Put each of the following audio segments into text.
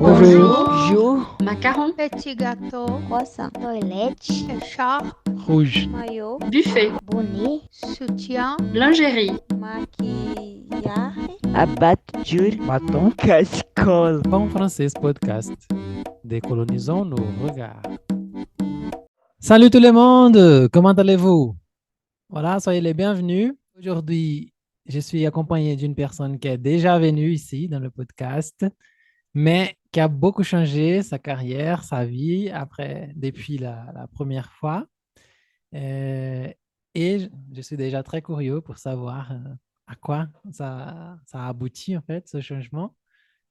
Bonjour. Bonjour, Macaron, Petit gâteau, croissant, toilette, écharpe, Rouge. maillot, buffet, bonnet, soutien, lingerie, maquillage, abat-jour, Bâton. casserole. Pão Francês Podcast. Décolonisons nos regards. Salut tout le monde, comment allez-vous? Voilà, soyez les bienvenus. Aujourd'hui, je suis accompagné d'une personne qui est déjà venue ici dans le podcast, mais qui a beaucoup changé sa carrière, sa vie depuis la première fois. Euh, et je suis déjà très curieux pour savoir à quoi ça a abouti en fait, ce changement.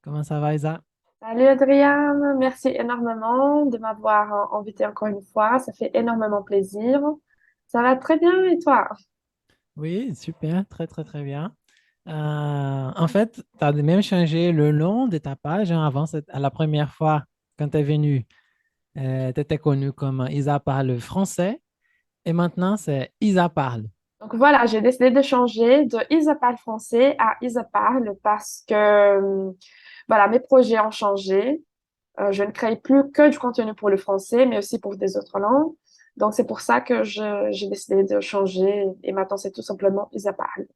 Comment ça va, Isa? Salut Adriane, merci énormément de m'avoir invité encore une fois. Ça fait énormément plaisir. Ça va très bien et toi? Oui, super, très, très, très bien. En fait, tu as même changé le nom de ta page, hein. Avant, à la première fois, quand tu es venu, tu étais connu comme Isa parle français et maintenant, c'est Isa parle. Donc voilà, j'ai décidé de changer de Isa parle français à Isa parle parce que voilà, mes projets ont changé. Je ne crée plus que du contenu pour le français, mais aussi pour des autres langues. Donc c'est pour ça que j'ai décidé de changer et maintenant c'est tout simplement Isa parle.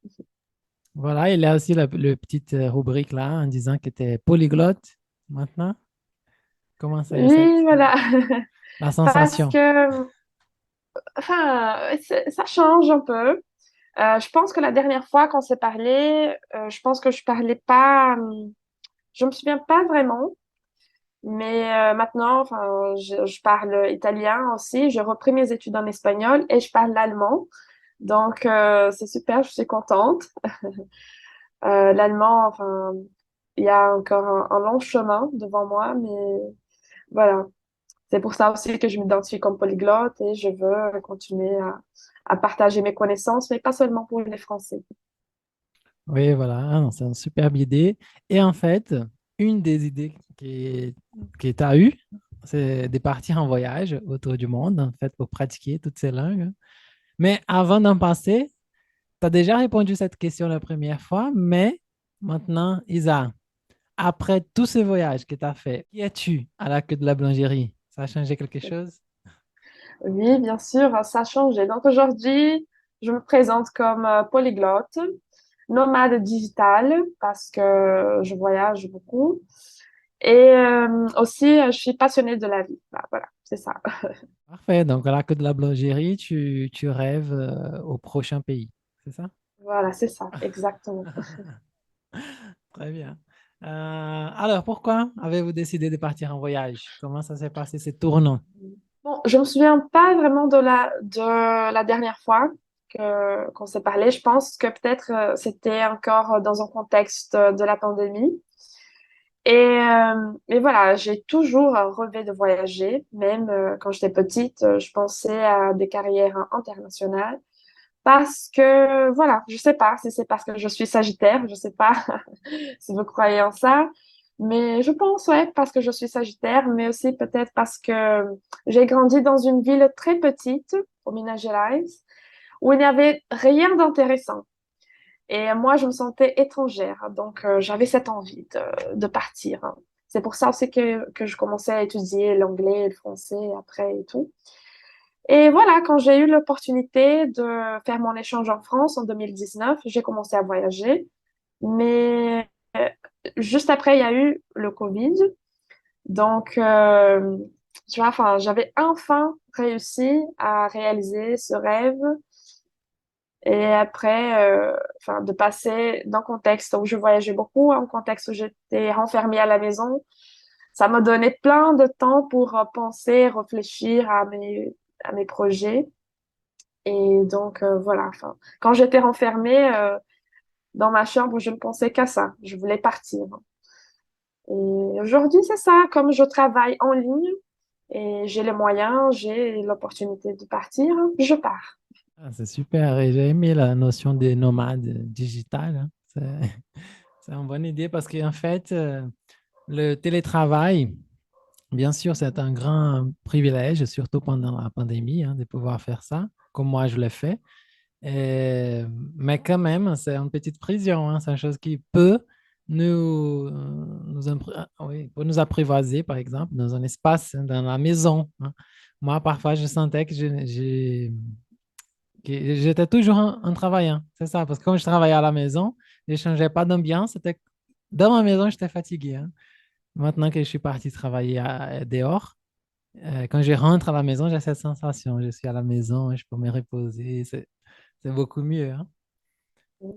Voilà, il y a aussi le petite rubrique là en disant que tu es polyglotte maintenant. Comment c'est Oui, voilà. la Parce sensation? que, enfin, ça change un peu. Je pense que la dernière fois qu'on s'est parlé, je pense que je parlais pas, je me souviens pas vraiment, mais maintenant, enfin, je parle italien aussi. J'ai repris mes études en espagnol et je parle l'allemand. Donc, c'est super, je suis contente. L'allemand, enfin, il y a encore un long chemin devant moi, mais voilà. C'est pour ça aussi que je m'identifie comme polyglotte et je veux continuer à partager mes connaissances, mais pas seulement pour les Français. Oui, voilà, ah non, c'est une superbe idée. Et en fait, une des idées que tu as eues, c'est de partir en voyage autour du monde, en fait, pour pratiquer toutes ces langues. Mais avant d'en passer, tu as déjà répondu à cette question la première fois, mais maintenant, Isa, après tous ces voyages que tu as fait, qui es-tu à la queue de la boulangerie? Ça a changé quelque chose? Oui, bien sûr, ça a changé. Donc aujourd'hui, je me présente comme polyglotte, nomade digital parce que je voyage beaucoup. Et aussi, je suis passionnée de la vie. Bah, voilà, c'est ça. Parfait. Donc, à la queue de la boulangerie, tu rêves au prochain pays, c'est ça? Voilà, c'est ça, exactement. Très bien. Alors, pourquoi avez-vous décidé de partir en voyage? Comment ça s'est passé, ces tournants? Bon, je me souviens pas vraiment de la dernière fois qu'on s'est parlé. Je pense que peut-être c'était encore dans un contexte de la pandémie. Et voilà, j'ai toujours rêvé de voyager. Même quand j'étais petite, je pensais à des carrières internationales. Parce que, voilà, je sais pas si c'est parce que je suis Sagittaire, je sais pas si vous croyez en ça, mais je pense, ouais, parce que je suis Sagittaire, mais aussi peut-être parce que j'ai grandi dans une ville très petite, au Minas Gerais, où il n'y avait rien d'intéressant. Et moi, je me sentais étrangère, donc j'avais cette envie de partir. C'est pour ça aussi que je commençais à étudier l'anglais et le français après et tout. Et voilà, quand j'ai eu l'opportunité de faire mon échange en France en 2019, j'ai commencé à voyager. Mais juste après, il y a eu le Covid. Donc, tu vois, enfin, j'avais enfin réussi à réaliser ce rêve. Et après, enfin, de passer d'un contexte où je voyageais beaucoup à un contexte où j'étais renfermée à la maison, ça m'a donné plein de temps pour penser, réfléchir à mes projets. Et donc, voilà, enfin, quand j'étais renfermée dans ma chambre, je ne pensais qu'à ça. Je voulais partir. Et aujourd'hui, c'est ça. Comme je travaille en ligne et j'ai les moyens, j'ai l'opportunité de partir, je pars. Ah, c'est super. Et j'ai aimé la notion des nomades digital, hein. C'est une bonne idée parce qu'en fait, le télétravail, bien sûr, c'est un grand privilège, surtout pendant la pandémie, hein, de pouvoir faire ça, comme moi je l'ai fait. Et- mais quand même, c'est une petite prison, hein. C'est une chose qui peut oui, pour nous apprivoiser, par exemple, dans un espace, hein, dans la maison, hein. Moi, parfois, je sentais que j'étais toujours en travaillant. C'est ça, parce que comme je travaillais à la maison, je ne changeais pas d'ambiance. Dans ma maison, j'étais fatigué, hein. Maintenant que je suis parti travailler dehors, quand je rentre à la maison, j'ai cette sensation. Je suis à la maison, je peux me reposer. C'est beaucoup mieux, hein.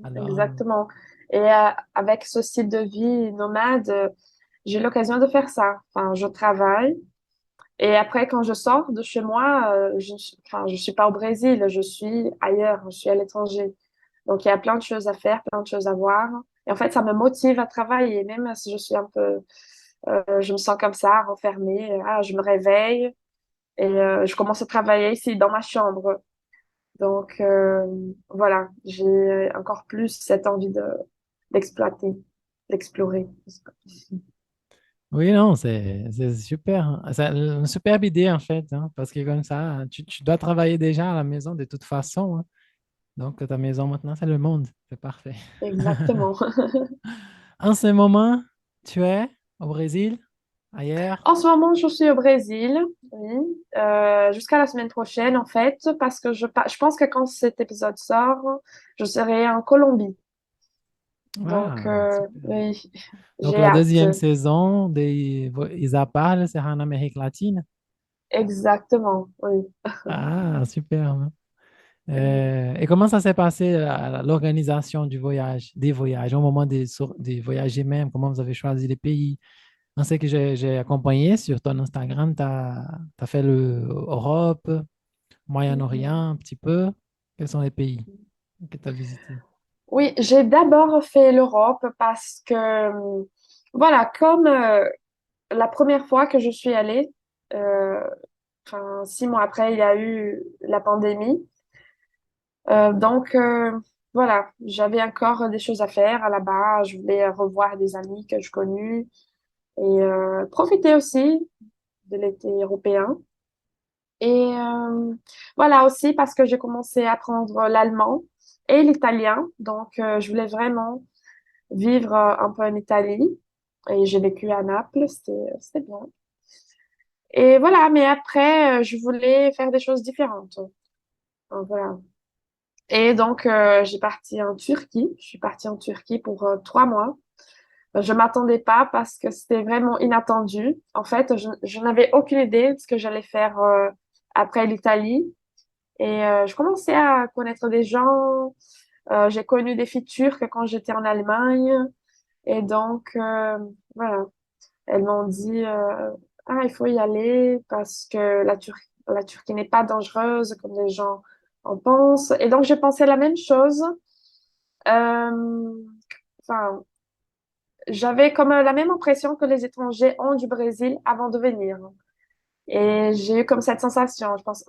Alors, Exactement. Et avec ce style de vie nomade, j'ai l'occasion de faire ça. Enfin, je travaille et après, quand je sors de chez moi, enfin, je suis pas au Brésil, je suis ailleurs, je suis à l'étranger. Donc, il y a plein de choses à faire, plein de choses à voir. Et en fait, ça me motive à travailler, même si je suis un peu, je me sens comme ça, renfermée. Je me réveille et je commence à travailler ici dans ma chambre. Donc, voilà, j'ai encore plus cette envie d'exploiter, d'explorer. oui, non, c'est super, hein. C'est une superbe idée, en fait, hein, parce que comme ça, tu dois travailler déjà à la maison de toute façon, hein. Donc, ta maison maintenant, c'est le monde. C'est parfait. Exactement. En ce moment, tu es au Brésil, ailleurs? En ce moment, je suis au Brésil, oui, jusqu'à la semaine prochaine, en fait, parce que je pense que quand cet épisode sort, je serai en Colombie. Donc, Ah, super. oui, Donc, j'ai la hâte. deuxième saison des Isapar sera en Amérique latine. Exactement, oui. Ah, super, hein. Et comment ça s'est passé, l'organisation du voyage, des voyages, au moment des voyages même? Comment vous avez choisi les pays? On sait que j'ai accompagné sur ton Instagram, tu as fait l'Europe, Mhm. Moyen-Orient un petit peu. Quels sont les pays que tu as visités? Oui, j'ai d'abord fait l'Europe parce que, voilà, comme la première fois que je suis allée, euh, enfin, 6 mois après, il y a eu la pandémie. Donc, voilà, j'avais encore des choses à faire là-bas. Je voulais revoir des amis que je connais et profiter aussi de l'été européen. Et voilà aussi parce que j'ai commencé à apprendre l'allemand et l'italien. Donc, je voulais vraiment vivre un peu en Italie. Et j'ai vécu à Naples, c'était bien. Et voilà, mais après, je voulais faire des choses différentes. Voilà. Et donc, j'ai parti en Turquie. Je suis partie en Turquie pour 3 mois. Je m'attendais pas parce que c'était vraiment inattendu. En fait, je n'avais aucune idée de ce que j'allais faire après l'Italie. Et je commençais à connaître des gens. J'ai connu des filles turques quand j'étais en Allemagne. Et donc, voilà, elles m'ont dit, il faut y aller parce que la Turquie n'est pas dangereuse comme les gens en pensent. Et donc, j'ai pensé la même chose. Euh, Enfin, j'avais comme la même impression que les étrangers ont du Brésil avant de venir. Et j'ai eu comme cette sensation. Je pense,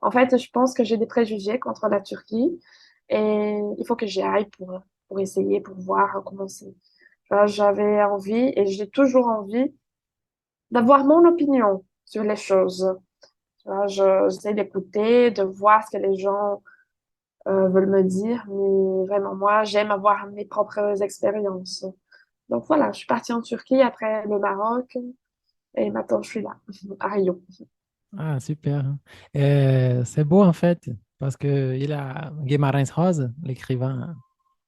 en fait, je pense que j'ai des préjugés contre la Turquie et il faut que j'y aille pour essayer, pour voir comment c'est. Enfin, j'avais envie et j'ai toujours envie d'avoir mon opinion sur les choses. Tu vois, j'essaie d'écouter, de voir ce que les gens veulent me dire, mais vraiment, moi, j'aime avoir mes propres expériences. Donc voilà, je suis partie en Turquie, après le Maroc, et maintenant je suis là, à Rio. Ah, super, hein. C'est beau en fait, parce que il a Guimarães Rosa, l'écrivain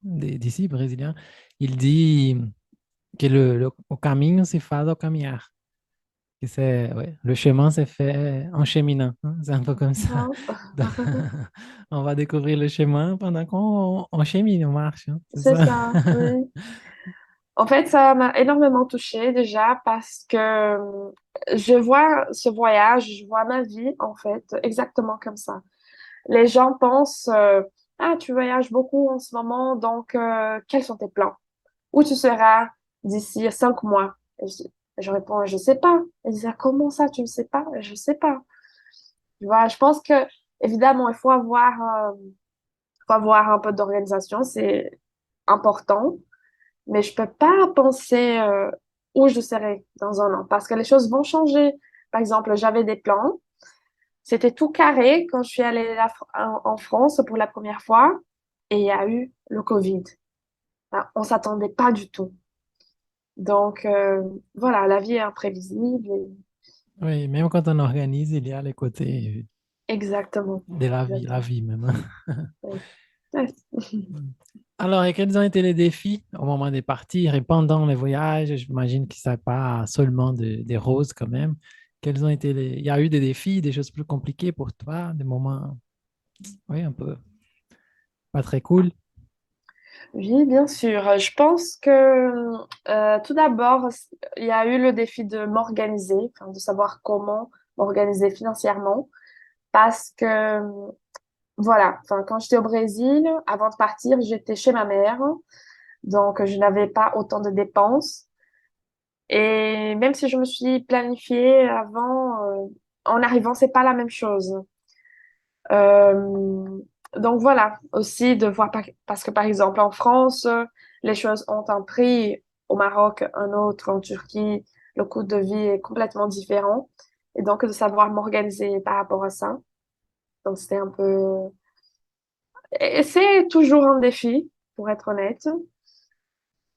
d'ici, brésilien, il dit que le caminho se faz ao caminhar. Que ouais, le chemin s'est fait en cheminant, hein. C'est un peu comme ça. Donc, on va découvrir le chemin pendant qu'on chemine, on marche, hein. C'est C'est ça. ça, oui. En fait, ça m'a énormément touchée déjà parce que je vois ce voyage, je vois ma vie en fait exactement comme ça. Les gens pensent, tu voyages beaucoup en ce moment, donc quels sont tes plans? Où tu seras d'ici 5 mois? Et je réponds, je sais pas. Ils disent, ah, comment ça, tu ne sais pas? Je sais pas. Tu vois, je pense que évidemment, il faut avoir un peu d'organisation, c'est important, mais je peux pas penser où je serai dans un an parce que les choses vont changer. Par exemple, j'avais des plans, c'était tout carré quand je suis allée en France pour la première fois et il y a eu le Covid. On s'attendait pas du tout. Donc, voilà, la vie est imprévisible. Oui, même quand on organise, il y a les côtés Exactement. de la Exactement. vie même. Ouais. Ouais. Alors, et quels ont été les défis au moment de partir et pendant les voyages? J'imagine que ça pas seulement des roses quand même. Quels ont été les... Il y a eu des défis, des choses plus compliquées pour toi, des moments, oui, un peu pas très cool. Oui, bien sûr. Je pense que tout d'abord, il y a eu le défi de m'organiser, enfin, de savoir comment m'organiser financièrement, parce que voilà, enfin, quand j'étais au Brésil, avant de partir, j'étais chez ma mère, donc je n'avais pas autant de dépenses. Et même si je me suis planifiée avant, en arrivant, c'est pas la même chose. Euh, donc voilà, aussi de voir, parce que par exemple en France, les choses ont un prix, au Maroc un autre, en Turquie, le coût de vie est complètement différent. Et donc de savoir m'organiser par rapport à ça. Donc c'était un peu... Et c'est toujours un défi, pour être honnête.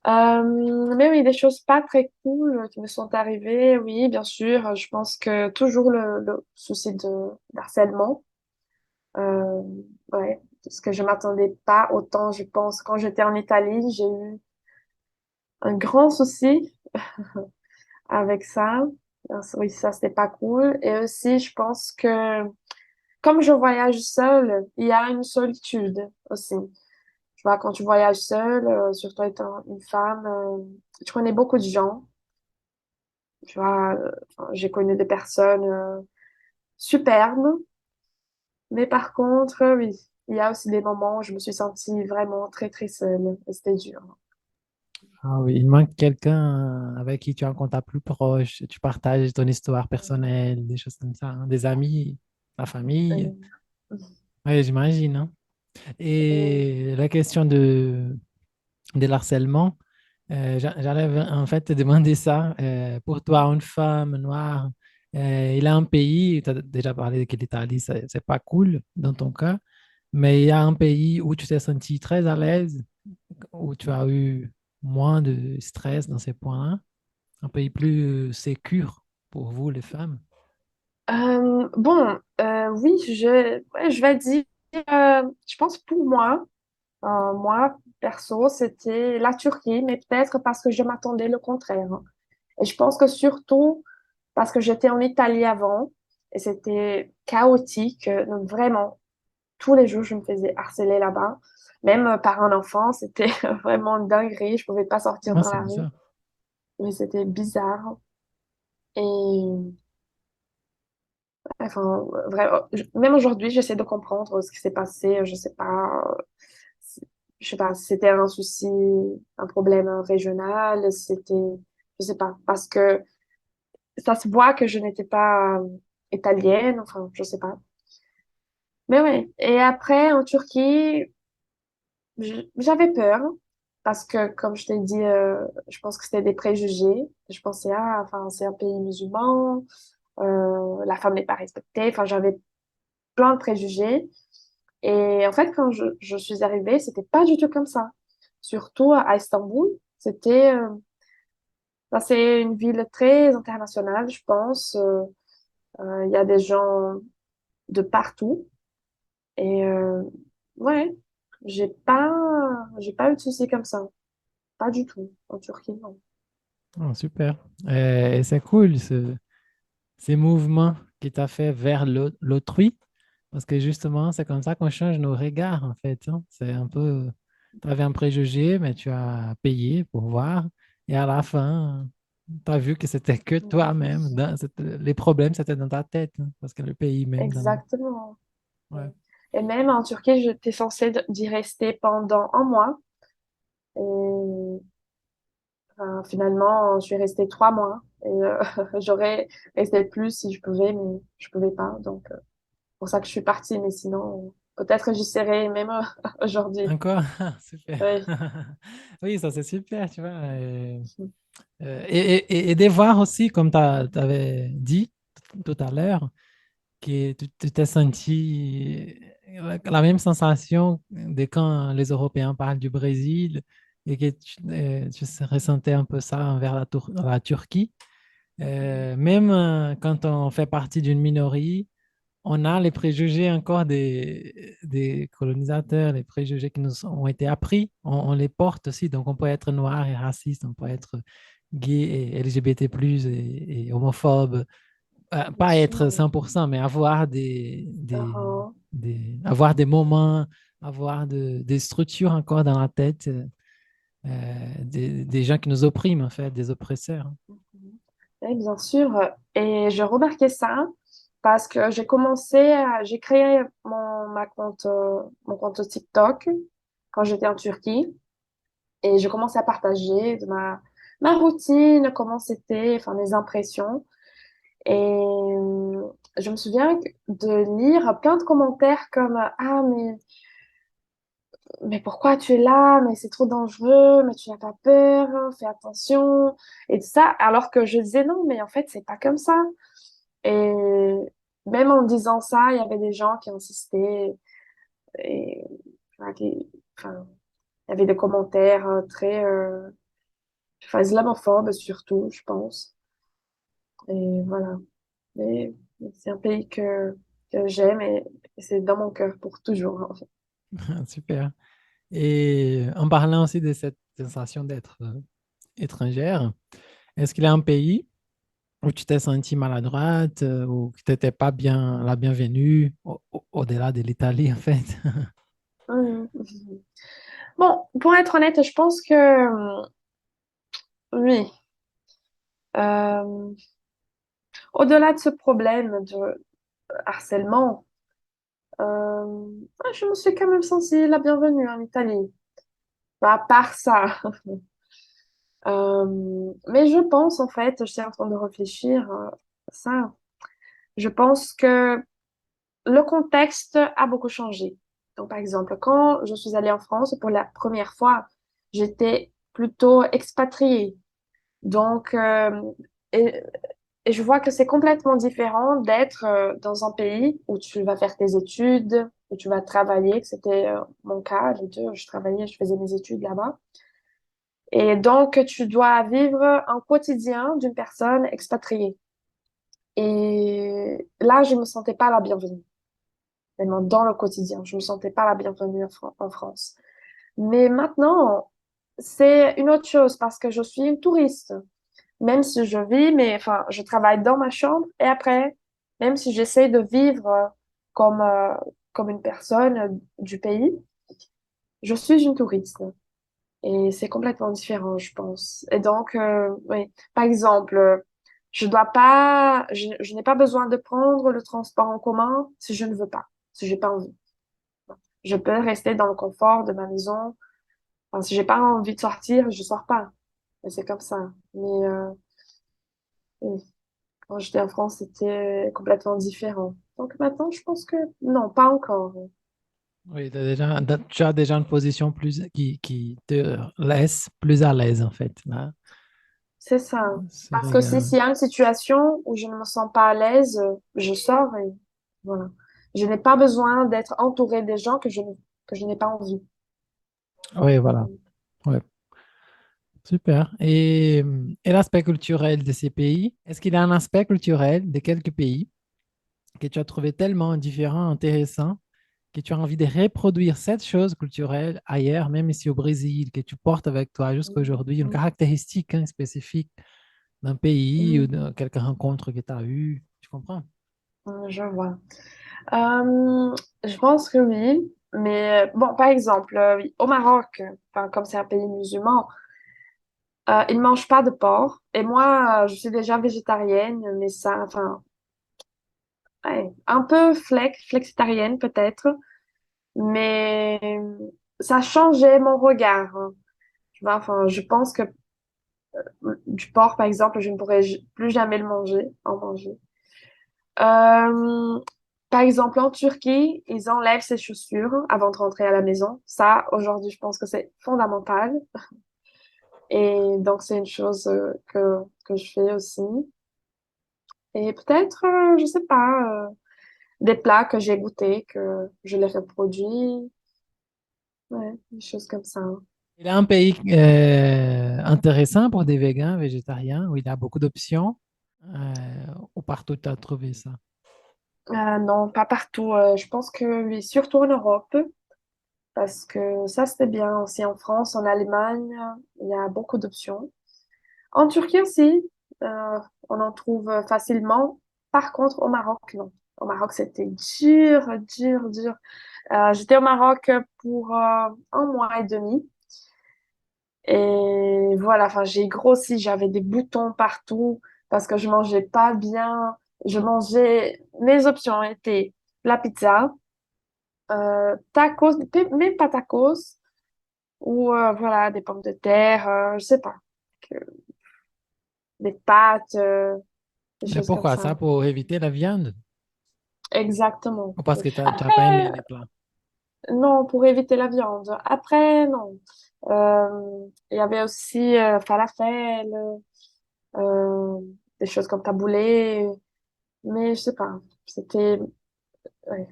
Mais oui, des choses pas très cool qui me sont arrivées, oui, bien sûr. Je pense que toujours le souci de d'harcèlement. Euh, ouais, parce que je m'attendais pas autant, je pense. Quand j'étais en Italie, j'ai eu un grand souci avec ça. Oui, ça, c'était pas cool. Et aussi, je pense que comme je voyage seule, il y a une solitude aussi. Tu vois, quand tu voyages seule, surtout étant une femme, tu connais beaucoup de gens. Tu vois, enfin, j'ai connu des personnes superbes, mais par contre, oui, il y a aussi des moments où je me suis sentie vraiment très, très seule. Et c'était dur. Ah oui, il manque quelqu'un avec qui tu as un contact plus proche, tu partages ton histoire personnelle, des choses comme ça, hein, des amis, la famille. Et- Oui, j'imagine, hein. et- Et la question de l'harcèlement, j'allais en fait te demander ça. Pour toi, une femme noire, il y a un pays, tu as déjà parlé de l'Italie, c'est pas cool dans ton cas, mais il y a un pays où tu t'es senti très à l'aise, où tu as eu moins de stress dans ces points-là, un pays plus sécure pour vous, les femmes. bon, oui, ouais, je vais dire, je pense pour moi, moi, perso, c'était la Turquie, mais peut-être parce que je m'attendais le contraire. Et je pense que surtout parce que j'étais en Italie avant et c'était chaotique, donc vraiment, tous les jours, je me faisais harceler là-bas. Même par un enfant, c'était vraiment une dinguerie, je pouvais pas sortir Ah, dans c'est la rue, bizarre. mais c'était bizarre. Et enfin, vraiment, même aujourd'hui, j'essaie de comprendre ce qui s'est passé. Je sais pas, je sais pas, si c'était un souci, un problème régional, c'était, je sais pas, parce que ça se voit que je n'étais pas italienne, enfin, je sais pas. Mais ouais. Et après, en Turquie, j'avais peur parce que, comme je t'ai dit, je pense que c'était des préjugés. Je pensais, ah, enfin, c'est un pays musulman, la femme n'est pas respectée. Enfin, j'avais plein de préjugés. Et en fait, quand je suis arrivée, c'était pas du tout comme ça. Surtout à Istanbul, c'était, bah, c'est une ville très internationale, je pense. Il y a des gens de partout. Et ouais, j'ai pas eu de soucis comme ça. Pas du tout. En Turquie, non. Ah, super. Et c'est cool, ces mouvements qui t'a fait vers l'autrui, parce que justement, c'est comme ça qu'on change nos regards, en fait, hein. C'est un peu, tu avais un préjugé, mais tu as payé pour voir, et à la fin, tu as vu que c'était que toi-même, les problèmes, c'était dans ta tête, hein, parce que le pays même, Exactement. ouais. Et même en Turquie, j'étais censée d'y rester pendant un mois. Et finalement, je suis restée 3 mois. Et j'aurais resté plus si je pouvais, mais je pouvais pas. Donc, pour ça que je suis partie. Mais sinon, peut-être j'y serai même aujourd'hui. Encore, super. Oui. Oui, ça c'est super, tu vois. Et de voir aussi, comme tu avais dit tout à l'heure, que tu t'es senti la même sensation de quand les Européens parlent du Brésil et que tu ressentais un peu ça envers la Turquie. Même quand on fait partie d'une minorité, on a les préjugés encore des colonisateurs, les préjugés qui nous ont été appris, on les porte aussi. Donc, on peut être noir et raciste, on peut être gay et LGBT+, et homophobe. bien Pas être sûr. 100%, mais avoir Uh-huh. avoir des moments, avoir des structures encore dans la tête, des gens qui nous oppriment, en fait, des oppresseurs. Oui, bien sûr. Et j'ai remarqué ça parce que j'ai créé mon compte TikTok quand j'étais en Turquie et j'ai commencé à partager ma routine, comment c'était, enfin mes impressions. Et je me souviens de lire plein de commentaires comme ah mais pourquoi tu es là? Mais c'est trop dangereux, mais tu n'as pas peur, hein, fais attention et tout ça. Alors que je disais non, mais en fait c'est pas comme ça. Et même en disant ça, il y avait des gens qui insistaient et enfin, enfin, il y avait des commentaires très enfin, islamophobes surtout, je pense. Et voilà. Mais c'est un pays que j'aime et c'est dans mon cœur pour toujours, en fait. Super. Et en parlant aussi de cette sensation d'être étrangère, est-ce qu'il y a un pays où tu t'es sentie maladroite ou que tu n'étais pas bien la bienvenue au-delà de l'Italie, en fait? Mhm. Bon, pour être honnête, je pense que oui. Euh, Au-delà de ce problème de harcèlement, je me suis quand même sentie la bienvenue en Italie. Bah, à part ça. Mais je pense, en fait, j'étais en train de réfléchir ça. Je pense que le contexte a beaucoup changé. Donc, par exemple, quand je suis allée en France pour la première fois, j'étais plutôt expatriée. Donc, et, et je vois que c'est complètement différent d'être dans un pays où tu vas faire tes études, où tu vas travailler, que c'était mon cas, les deux, je travaillais, je faisais mes études là-bas. Et donc, tu dois vivre un quotidien d'une personne expatriée. Et là, je me sentais pas la bienvenue. Vraiment, dans le quotidien, je me sentais pas la bienvenue en France. Mais maintenant, c'est une autre chose parce que je suis une touriste. Même si je vis, mais enfin, je travaille dans ma chambre et après, même si j'essaie de vivre comme, comme une personne du pays, je suis une touriste. Et c'est complètement différent, je pense. Et donc, oui, par exemple, je n'ai pas besoin de prendre le transport en commun si je ne veux pas, si j'ai pas envie. Je peux rester dans le confort de ma maison. Enfin, si j'ai pas envie de sortir, je sors pas. Et c'est comme ça. Mais oui, quand j'étais en France, c'était complètement différent. Donc maintenant, je pense que non, pas encore. Oui, tu as déjà une position qui te laisse plus à l'aise, en fait. Là, C'est ça. ce Parce que si regard. s'il y a une situation où je ne me sens pas à l'aise, je sors et voilà. Je n'ai pas besoin d'être entourée des gens que je n'ai pas envie. Oui, voilà. Ouais, super. Et l'aspect culturel de ces pays, est-ce qu'il y a un aspect culturel de quelques pays que tu as trouvé tellement différent, intéressant, que tu as envie de reproduire cette chose culturelle ailleurs, même ici au Brésil, que tu portes avec toi jusqu'à aujourd'hui, une Mhm. caractéristique hein, spécifique d'un pays ou Mhm. de quelque rencontre que tu as eue? Tu comprends? Je vois. Je pense que oui. Mais bon, par exemple, oui, au Maroc, enfin, comme c'est un pays musulman, ils ne mangent pas de porc. Et moi, je suis déjà végétarienne, mais ça, enfin, ouais, un peu flexitarienne peut-être. Mais ça a changé mon regard, hein. Tu vois, enfin, je pense que du porc, par exemple, je ne pourrais plus jamais en manger. Euh, Par exemple, en Turquie, ils enlèvent ses chaussures avant de rentrer à la maison. Ça, aujourd'hui, je pense que c'est fondamental. Et donc, c'est une chose que je fais aussi. Et peut-être, je sais pas, des plats que j'ai goûtés, que je les reproduis. Ouais, des choses comme ça. Il est un pays intéressant pour des végans, végétariens, où il y a beaucoup d'options. Ou partout, tu as trouvé ça. Non, pas partout. Je pense que oui, surtout en Europe, parce que ça, c'était bien aussi en France, en Allemagne, il y a beaucoup d'options. En Turquie aussi, euh, on en trouve facilement. Par contre, au Maroc, non. Au Maroc, c'était dur, dur, dur. J'étais au Maroc pour 1 mois et demi. Et voilà, enfin, j'ai grossi, j'avais des boutons partout parce que je mangeais pas bien. Mes options étaient la pizza, tacos, même pas tacos, ou voilà, des pommes de terre, je sais pas, que- des pâtes, des Mais choses comme pourquoi ça. ça? Pour éviter la viande? Exactement. Ou parce Oui. que tu n'as pas aimé Après, les plats? non, pour éviter la viande. Après, non. Il y avait aussi falafel, euh, des choses comme taboulé. Mais je sais pas,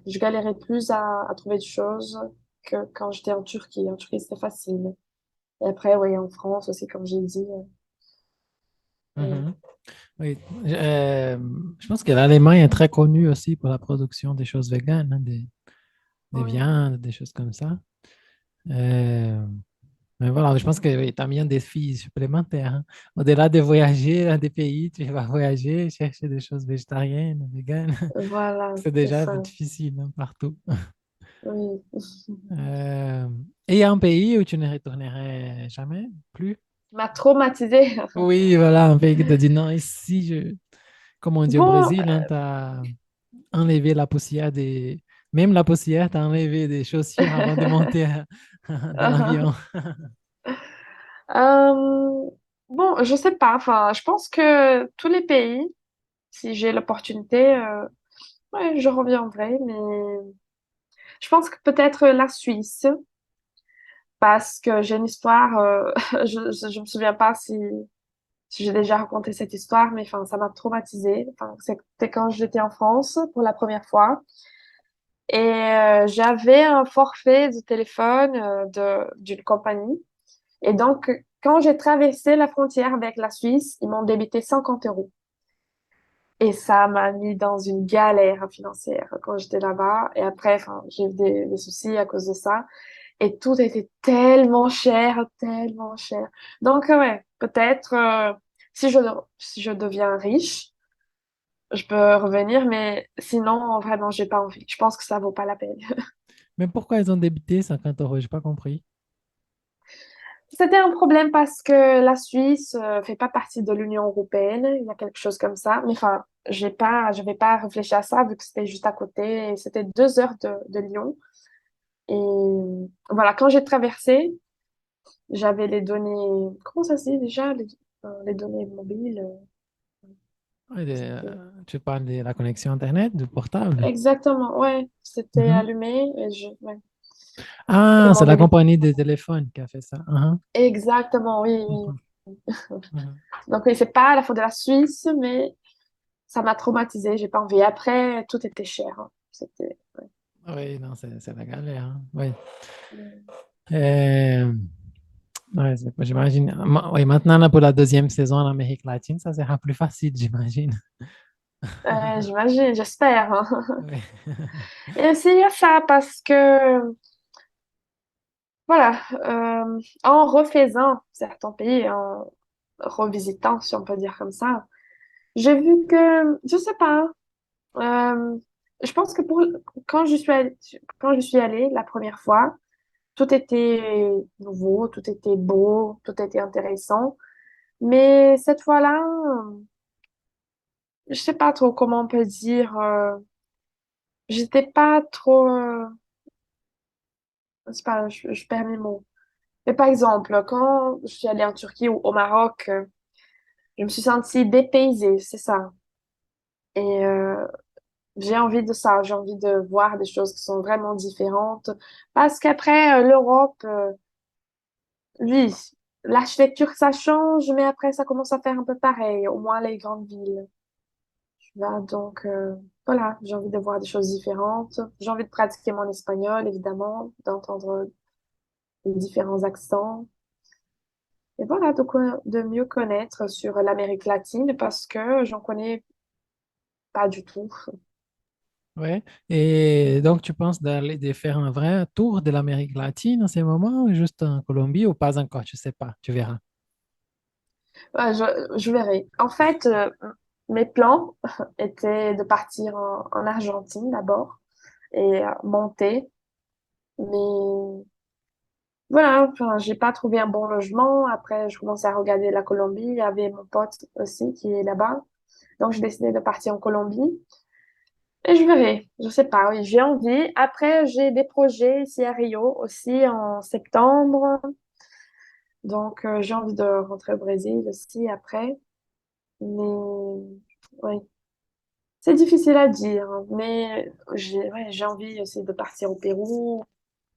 je galérais plus à trouver des choses que quand j'étais en Turquie. En Turquie, c'était facile. Et après, oui, en France aussi, comme j'ai dit. Oui. Mhm. Oui. Je pense que l'Allemagne est très connue aussi pour la production des choses véganes, hein, des Oui. viandes, des choses comme ça. Euh, mais voilà, je pense que oui, tu as mis un défi supplémentaire, hein. Au-delà de voyager dans des pays, tu vas voyager, chercher des choses végétariennes, véganes. Voilà, C'est c'est déjà ça. difficile, hein, partout. Oui. Euh, et il y a un pays où tu ne retournerais jamais plus? M'a traumatisée. Oui, voilà, un pays qui te dit non, ici, comme on dit au Bon, Brésil, hein, tu as enlevé la poussière Même la poussière, tu as enlevé des chaussures avant de monter dans l'avion. euh, bon, je sais pas. Enfin, je pense que tous les pays, si j'ai l'opportunité, ouais, je reviendrai. Mais je pense que peut-être la Suisse, parce que j'ai une histoire. Je me souviens pas si j'ai déjà raconté cette histoire, mais enfin, ça m'a traumatisée. Enfin, c'était quand j'étais en France pour la première fois. Et j'avais un forfait de téléphone d'une compagnie. Et donc, quand j'ai traversé la frontière avec la Suisse, ils m'ont débité 50 euros. Et ça m'a mis dans une galère financière quand j'étais là-bas. Et après, enfin, j'ai eu des soucis à cause de ça. Et tout était tellement cher, tellement cher. Donc, ouais, peut-être si je deviens riche, je peux revenir, mais sinon, vraiment, j'ai pas envie. Je pense que ça vaut pas la peine. Mais pourquoi ils ont débité 50 euros? J'ai pas compris. C'était un problème parce que la Suisse fait pas partie de l'Union européenne. Il y a quelque chose comme ça. Mais enfin, j'avais pas réfléchi à ça vu que c'était juste à côté. Et c'était 2 heures de Lyon. Et voilà, quand j'ai traversé, j'avais les données. Comment ça se dit déjà? Les données mobiles. Ouais, C'était tu parles de la connexion Internet, du portable. exactement. Ouais, c'était Mhm. allumé et ouais. Ils Ah, m'ont c'est la débité. compagnie de téléphone qui a fait ça. Mhm. Exactement, oui, oui. Mhm. Mhm. Donc oui, c'est pas la faute de la Suisse, mais ça m'a traumatisée. J'ai pas envie. Après, tout était cher, hein. C'était. Ouais. Oui, non, c'est la galère, hein. Oui. Mm. Euh, ouais, j'imagine. Oui, maintenant, là, pour la deuxième saison en Amérique latine, ça sera plus facile, j'imagine. J'imagine, j'espère, hein. Oui. Et aussi, il y a ça parce que, voilà, en refaisant certains pays, en revisitant, si on peut dire comme ça, j'ai vu que, je sais pas, euh, je pense que quand je suis allée la première fois, tout était nouveau, tout était beau, tout était intéressant. Mais cette fois-là, je sais pas trop comment on peut dire, j'étais pas trop, je sais pas, je perds mes mots. Mais par exemple, quand je suis allée en Turquie ou au Maroc, je me suis sentie dépaysée, c'est ça. Et j'ai envie de ça, j'ai envie de voir des choses qui sont vraiment différentes. Parce qu'après, l'Europe, oui, l'architecture, ça change, mais après, ça commence à faire un peu pareil, au moins les grandes villes. Donc, voilà, j'ai envie de voir des choses différentes. J'ai envie de pratiquer mon espagnol, évidemment, d'entendre les différents accents. Et voilà, de mieux connaître sur l'Amérique latine parce que j'en connais pas du tout. Ouais. Et donc, tu penses de faire un vrai tour de l'Amérique latine en ce moment, ou juste en Colombie, ou pas encore? Tu sais pas, tu verras. Ouais, je verrai. En fait, mes plans étaient de partir en Argentine d'abord et monter. Mais voilà, enfin, j'ai pas trouvé un bon logement. Après, je commençais à regarder la Colombie. Il y avait mon pote aussi qui est là-bas. Donc, j'ai décidé de partir en Colombie. Et je verrai. Je sais pas, oui, j'ai envie. Après, j'ai des projets ici à Rio aussi en septembre. Donc, j'ai envie de rentrer au Brésil aussi après. Mais oui, c'est difficile à dire. Mais j'ai envie aussi de partir au Pérou,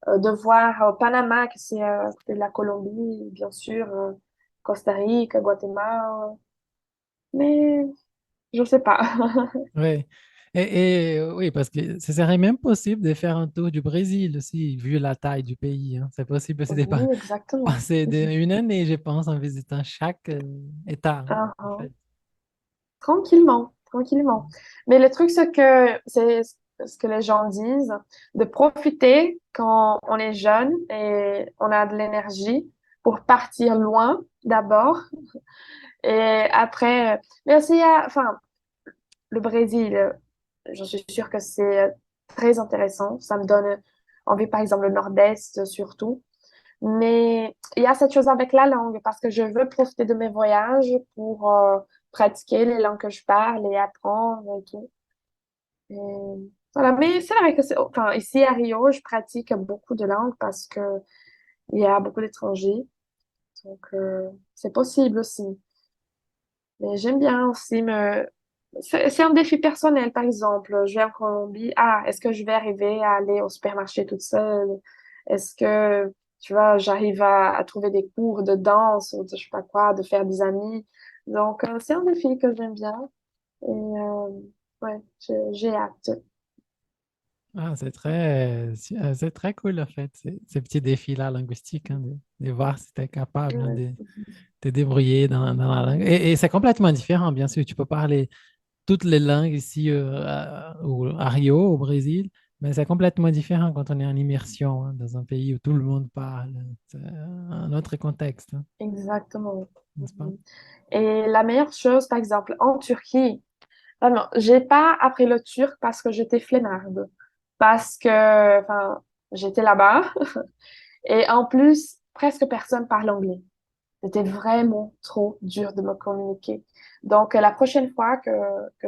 de voir Panama, qui c'est à côté de la Colombie, bien sûr, Costa Rica, Guatemala. Mais je sais pas. Oui. Oui, parce que ce serait même possible de faire un tour du Brésil aussi, vu la taille du pays, hein. C'est possible aussi de Oui, exactement. passer une année, je pense, en visitant chaque État, hein, Ah, en ah. fait. Tranquillement, tranquillement. Mais le truc, c'est ce que les gens disent, de profiter quand on est jeune et on a de l'énergie pour partir loin d'abord. Et après, mais aussi, enfin, le Brésil, je suis sûre que c'est très intéressant. Ça me donne envie, par exemple, le Nord-Est surtout. Mais il y a cette chose avec la langue, parce que je veux profiter de mes voyages pour pratiquer les langues que je parle et apprendre et tout. Et voilà. Mais c'est vrai que enfin, ici à Rio, je pratique beaucoup de langues parce que il y a beaucoup d'étrangers. Donc, c'est possible aussi. Mais j'aime bien aussi c'est un défi personnel, par exemple. Je vais en Colombie. Ah, est-ce que je vais arriver à aller au supermarché toute seule? Est-ce que, tu vois, j'arrive à trouver des cours de danse ou de je sais pas quoi, de faire des amis? Donc, c'est un défi que j'aime bien. Et ouais, j'ai hâte. Ah, c'est très cool, en fait, ces petits défis-là linguistiques, hein, de voir si tu es capable, hein, Ouais, de te débrouiller dans la langue. Et c'est complètement différent, bien sûr. Tu peux parler toutes les langues ici à Rio, au Brésil, mais c'est complètement différent quand on est en immersion, hein, dans un pays où tout le monde parle. C'est un autre contexte, hein, exactement. n'est-ce pas? Mhm. Et la meilleure chose, par exemple, en Turquie, vraiment, j'ai pas appris le turc parce que j'étais flemmarde. Parce que, enfin, j'étais là-bas. Et en plus, presque personne parle anglais. C'était vraiment trop dur de me communiquer. Donc, la prochaine fois que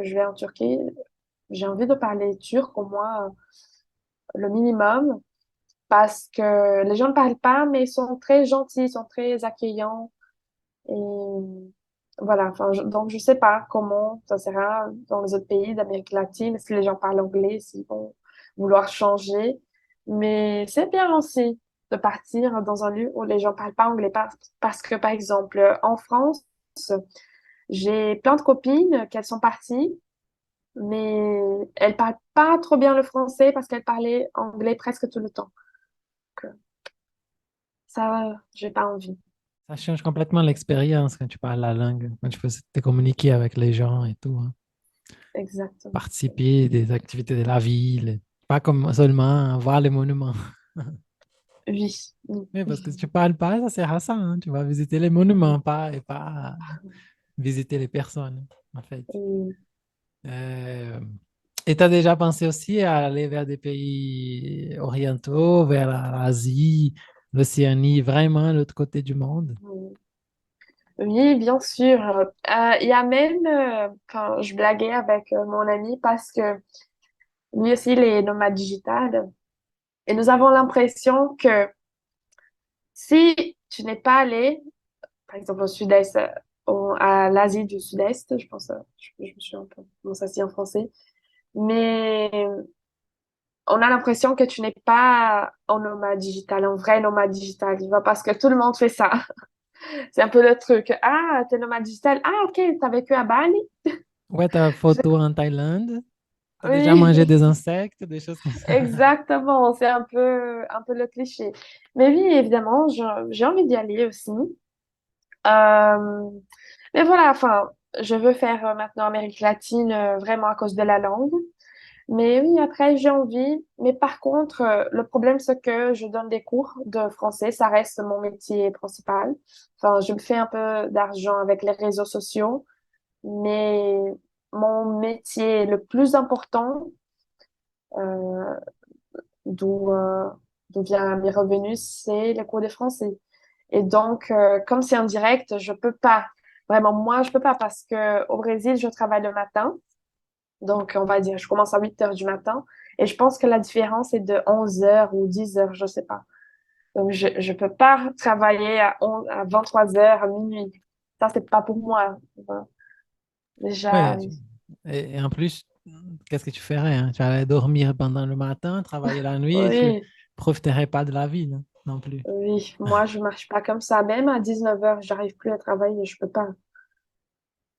je vais en Turquie, j'ai envie de parler turc au moins le minimum parce que les gens ne parlent pas, mais ils sont très gentils, ils sont très accueillants. Et voilà, enfin, donc je sais pas comment ça sera dans les autres pays d'Amérique latine, si les gens parlent anglais, s'ils vont vouloir changer. Mais c'est bien aussi de partir dans un lieu où les gens parlent pas anglais parce que, par exemple, en France, j'ai plein de copines qui elles sont parties, mais elles parlent pas trop bien le français parce qu'elles parlaient anglais presque tout le temps. Donc, ça, j'ai pas envie. Ça change complètement l'expérience quand tu parles la langue, quand tu peux te communiquer avec les gens et tout, hein. Exactement. Participer des activités de la ville, pas comme seulement voir les monuments. Oui. Oui. Mais parce que si tu parles pas, ça sert à ça, hein. Tu vas visiter les monuments, pas visiter les personnes, en fait. Oui. Euh, et tu as déjà pensé aussi à aller vers des pays orientaux, vers l'Asie, l'Océanie, vraiment l'autre côté du monde? Oui, oui, bien sûr. Il y a même, quand je blaguais avec mon ami parce que lui aussi, il est nomade digital. Et nous avons l'impression que si tu n'es pas allé, par exemple, au sud-est, à l'Asie du sud-est, je pense, je me suis un peu, comment ça se dit en français, mais on a l'impression que tu n'es pas en nomade digital, en vrai nomade digital, tu vois, parce que tout le monde fait ça. C'est un peu le truc. Ah, t'es nomade digital. Ah, ok, t'as vécu à Bali? Ouais, ta Je- photo en Thaïlande, tu as déjà mangé Oui, des insectes, des choses comme ça. exactement. C'est un peu le cliché. Mais oui, évidemment, j'ai envie d'y aller aussi. Euh, mais voilà, enfin, je veux faire maintenant Amérique latine vraiment à cause de la langue. Mais oui, après, j'ai envie. Mais par contre, le problème, c'est que je donne des cours de français. Ça reste mon métier principal. Enfin, je me fais un peu d'argent avec les réseaux sociaux. Mais mon métier le plus important, euh, d'où d'où viennent mes revenus, c'est les cours de français. Et donc, comme c'est en direct, je peux pas. Vraiment, moi, je peux pas parce que au Brésil, je travaille le matin. Donc, on va dire, je commence à 8 heures du matin. Et je pense que la différence est de 11 heures ou 10 heures, je sais pas. Donc, je peux pas travailler à 23 heures, à minuit. Ça, c'est pas pour moi. Voilà. Déjà, Ouais, et en plus, qu'est-ce que tu ferais, hein? Tu allais dormir pendant le matin, travailler la nuit et tu oui, profiterais pas de la vie, non plus. oui, moi, je marche pas comme ça. Même à 19 heures, j'arrive plus à travailler, je peux pas.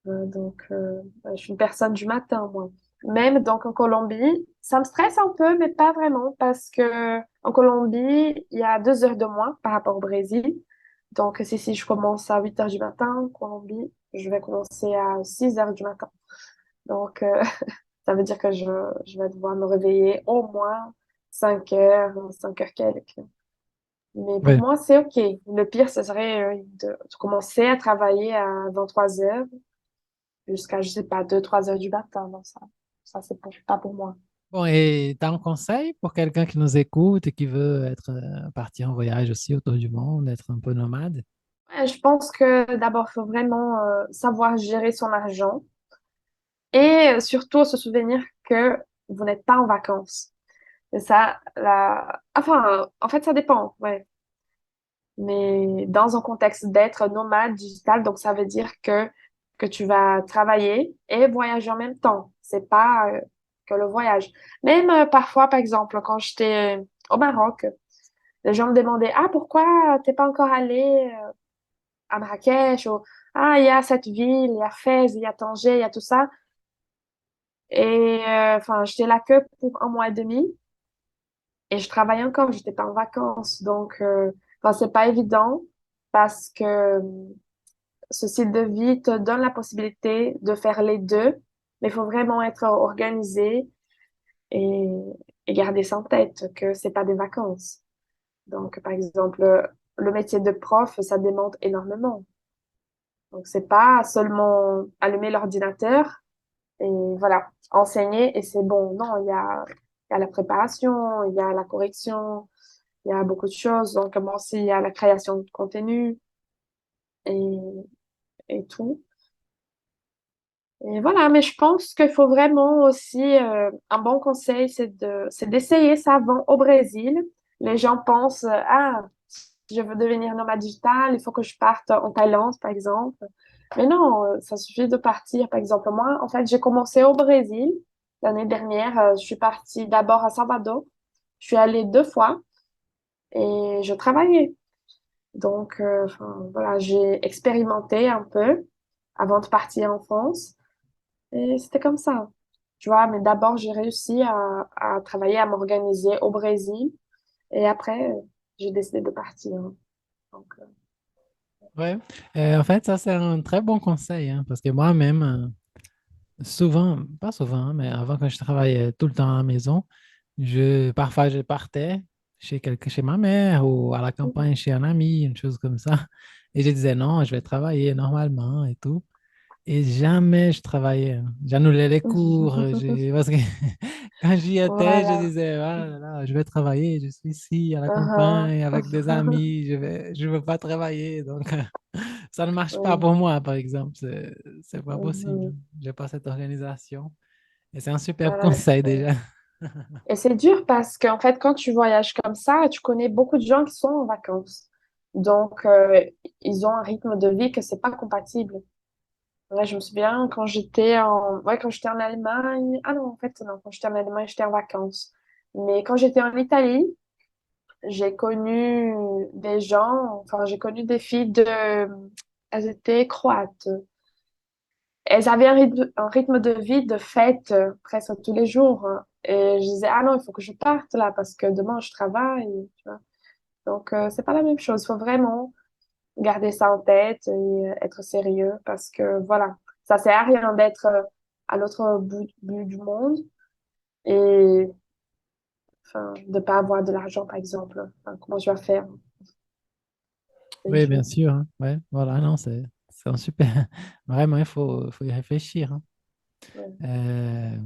Je suis une personne du matin, moi. Même donc en Colombie, ça me stresse un peu, mais pas vraiment, parce que en Colombie, il y a 2 heures de moins par rapport au Brésil. Donc, si je commence à 8 heures du matin, en Colombie, je vais commencer à 6 heures du matin. Donc, ça veut dire que je vais devoir me réveiller au moins 5 heures, 5 heures quelques. Mais pour Ouais. moi, c'est OK. Le pire, ce serait de commencer à travailler à 23 heures jusqu'à, je sais pas, 2, 3 heures du matin. Non, ça c'est pas pour moi. Bon, et tu as un conseil pour quelqu'un qui nous écoute et qui veut être parti en voyage aussi autour du monde, être un peu nomade? Ouais, je pense que d'abord, il faut vraiment savoir gérer son argent et surtout se souvenir que vous n'êtes pas en vacances. Et ça, enfin, en fait, ça dépend, ouais. Mais dans un contexte d'être nomade digital, donc ça veut dire que tu vas travailler et voyager en même temps. C'est pas que le voyage. Même parfois, par exemple, quand j'étais au Maroc, les gens me demandaient, ah, pourquoi t'es pas encore allé à Marrakech? Ou, ah, il y a cette ville, il y a Fès, il y a Tanger, il y a tout ça. Et enfin, j'étais là que pour un mois et demi et je travaille encore, j'étais pas en vacances. Donc, enfin, c'est pas évident parce que ce style de vie te donne la possibilité de faire les deux, mais il faut vraiment être organisé et, et garder ça en tête que c'est pas des vacances. Donc, par exemple, le métier de prof, ça demande énormément. Donc, c'est pas seulement allumer l'ordinateur et voilà, enseigner et c'est bon. Non, il y a la préparation, il y a la correction, il y a beaucoup de choses. Donc, moi aussi, il y a la création de contenu et, et tout. Et voilà, mais je pense qu'il faut vraiment aussi, un bon conseil, c'est d'essayer ça avant au Brésil. Les gens pensent, ah, je veux devenir nomade digital, il faut que je parte en Thaïlande, par exemple. Mais non, ça suffit de partir. Par exemple, moi, en fait, j'ai commencé au Brésil l'année dernière. Je suis partie d'abord à Salvador. Je suis allée 2 fois et je travaillais. Donc, enfin, voilà, j'ai expérimenté un peu avant de partir en France. Et c'était comme ça. Tu vois, mais d'abord, j'ai réussi à travailler, à m'organiser au Brésil. Et après, j'ai décidé de partir. Donc, Ouais. En fait, ça, c'est un très bon conseil, hein, parce que moi-même, souvent, pas souvent, mais avant quand je travaillais tout le temps à la maison, parfois je partais chez ma mère ou à la campagne chez un ami, une chose comme ça. Et je disais non, je vais travailler normalement et tout. Et jamais je travaillais, hein. J'annulais les cours. Parce que quand j'y étais, je voilà. disais, ah là là, je vais travailler, je suis ici à la Uh-huh. campagne avec des amis, je veux pas travailler. Donc, ça ne marche pas Oui. pour moi, par exemple. C'est pas possible. Mhm. J'ai pas cette organisation. Et c'est un superbe Voilà. conseil déjà. Et c'est dur parce qu'en fait, quand tu voyages comme ça, tu connais beaucoup de gens qui sont en vacances. Donc, ils ont un rythme de vie que c'est pas compatible. Ouais, je me souviens quand j'étais en Allemagne. Ah non, en fait, non, quand j'étais en Allemagne, j'étais en vacances. Mais quand j'étais en Italie, j'ai connu des gens, enfin, j'ai connu des filles elles étaient croates. Elles avaient un rythme de vie de fête presque tous les jours. Et je disais, ah non, il faut que je parte là parce que demain je travaille, tu vois. Donc, c'est pas la même chose. Il faut vraiment garder ça en tête et être sérieux parce que voilà, ça sert à rien d'être à l'autre bout du monde et enfin, de pas avoir de l'argent, par exemple. Enfin, comment tu vas faire? C'est Oui, bien dur. sûr, hein. Ouais, voilà, non, c'est un super. Vraiment, faut y réfléchir, hein. Ouais. Euh,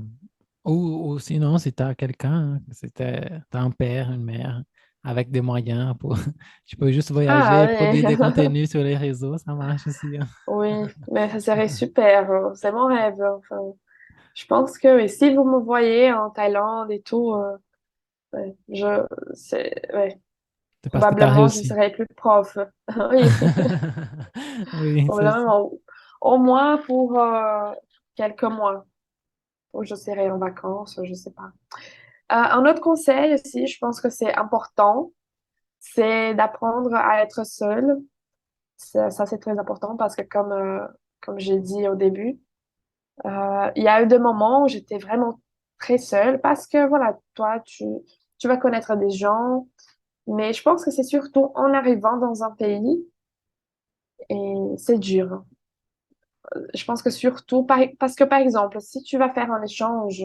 ou sinon, si tu as quelqu'un, hein, si t'as un père, une mère, avec des moyens pour. Tu peux juste voyager Ah et oui, produire des contenus sur les réseaux, ça marche aussi, hein. oui, mais ça serait super. C'est mon rêve. Enfin, je pense que oui, si vous me voyez en Thaïlande et tout, ouais, ouais, C'est parce que tu as probablement je ne réussi. serai plus prof. Oui, Oui, c'est ça. probablement. Au moins pour quelques mois. Ou je serai en vacances, je sais pas. Un autre conseil aussi, je pense que c'est important, c'est d'apprendre à être seul. Ça, c'est très important parce que comme j'ai dit au début, il y a eu des moments où j'étais vraiment très seule parce que voilà, toi, tu vas connaître des gens, mais je pense que c'est surtout en arrivant dans un pays et c'est dur. Je pense que surtout, parce que par exemple, si tu vas faire un échange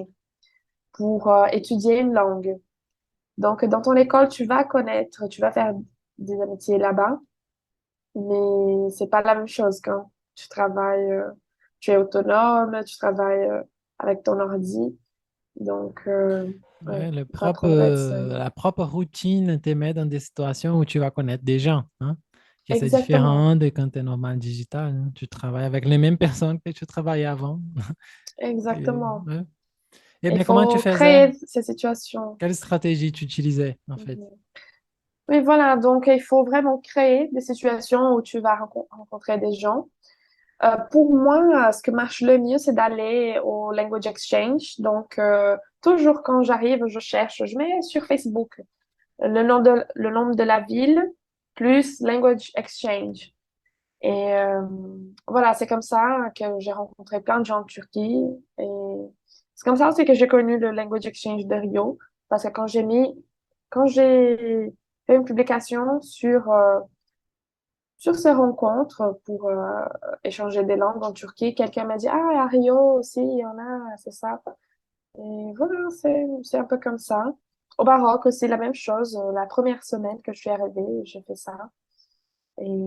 pour étudier une langue, donc dans ton école, tu vas faire des amitiés là-bas, mais c'est pas la même chose quand tu travailles, tu es autonome, tu travailles avec ton ordi. Donc, ouais, Ouais, faut apprendre à être seul. la propre routine te met dans des situations où tu vas connaître des gens, hein. Et c'est Exactement, différent de quand tu es normal digital, hein. Tu travailles avec les mêmes personnes que tu travaillais avant. exactement. Ouais. Eh Il bien, comment tu faut faisais? créer ces situations. Quelle stratégie tu utilisais, en fait? Mhm. Oui, voilà, donc il faut vraiment créer des situations où tu vas rencontrer des gens. Pour moi, ce que marche le mieux, c'est d'aller au language exchange. Donc, toujours quand j'arrive, je cherche, je mets sur Facebook le nom de la ville plus language exchange. Et voilà, c'est comme ça que j'ai rencontré plein de gens en Turquie. Et c'est comme ça aussi que j'ai connu le language exchange de Rio. Parce que quand j'ai fait une publication sur ces rencontres pour échanger des langues en Turquie, quelqu'un m'a dit, ah, à Rio aussi, il y en a, c'est ça. Et voilà, c'est un peu comme ça. Au Maroc aussi, la même chose. La première semaine que je suis arrivée, j'ai fait ça. Et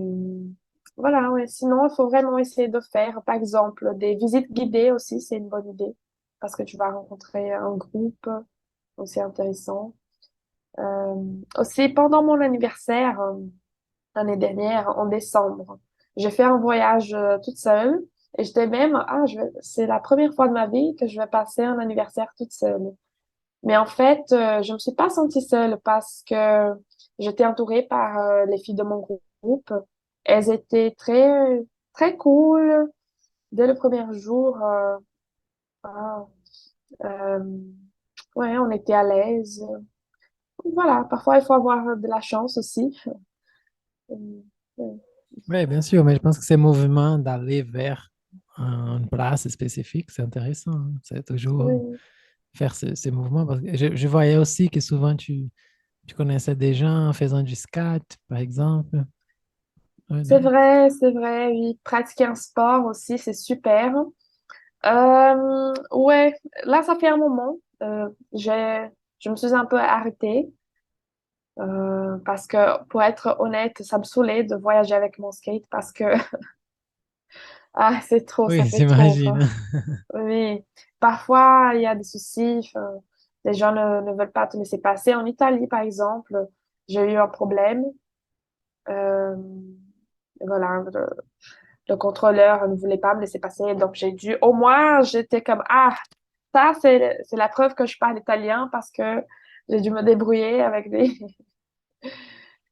voilà, ouais. Sinon, il faut vraiment essayer de faire, par exemple, des visites guidées aussi, c'est une bonne idée. Parce que tu vas rencontrer un groupe, aussi intéressant. Euh, aussi, pendant mon anniversaire, l'année dernière, en décembre. J'ai fait un voyage toute seule et j'étais même, c'est la première fois de ma vie que je vais passer un anniversaire toute seule. Mais en fait, je me suis pas sentie seule parce que j'étais entourée par les filles de mon groupe. Elles étaient très cool dès le premier jour. Ah, euh, ouais, on était à l'aise. Voilà, parfois il faut avoir de la chance aussi. Euh, Oui, bien sûr, mais je pense que ces mouvements d'aller vers une place spécifique, c'est intéressant, hein. C'est toujours Oui. faire ces mouvements. Parce que je voyais aussi que souvent tu connaissais des gens en faisant du scat, par exemple. Ouais, non? C'est vrai, oui. Pratiquer un sport aussi, c'est super. Ouais, là, ça fait un moment. Je me suis un peu arrêtée parce que, pour être honnête, ça me saoulait de voyager avec mon skate parce que, ah, c'est trop, Oui, ça fait trop. j'imagine. Enfin, oui, parfois, il y a des soucis. Enfin, les gens ne veulent pas te laisser passer. En Italie, par exemple, j'ai eu un problème. Euh, voilà, le contrôleur ne voulait pas me laisser passer, donc au moins, j'étais comme, ah, ça, c'est la preuve que je parle italien parce que j'ai dû me débrouiller avec des,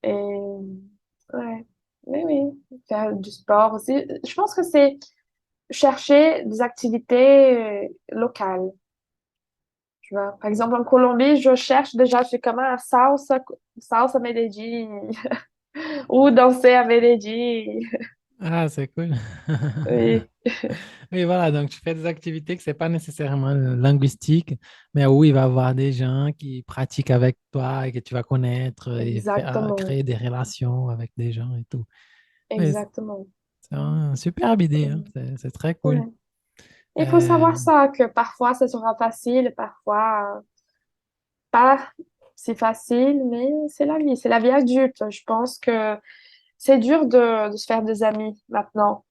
et, ouais, mais oui, faire du sport aussi. Je pense que c'est chercher des activités locales, tu vois. Par exemple, en Colombie, je suis comme un salsa Medellín, ou danser à Medellín. Ah, c'est cool. Oui, Oui, voilà, donc tu fais des activités que c'est pas nécessairement linguistique, mais où il va y avoir des gens qui pratiquent avec toi et que tu vas connaître et faire, exactement. créer des relations avec des gens et tout. Oui, exactement. c'est une superbe idée, hein. Mm. C'est très cool. Ouais. Il faut Euh, savoir ça, que parfois ça sera facile, parfois pas si facile, mais c'est la vie adulte. Je pense que c'est dur de se faire des amis maintenant.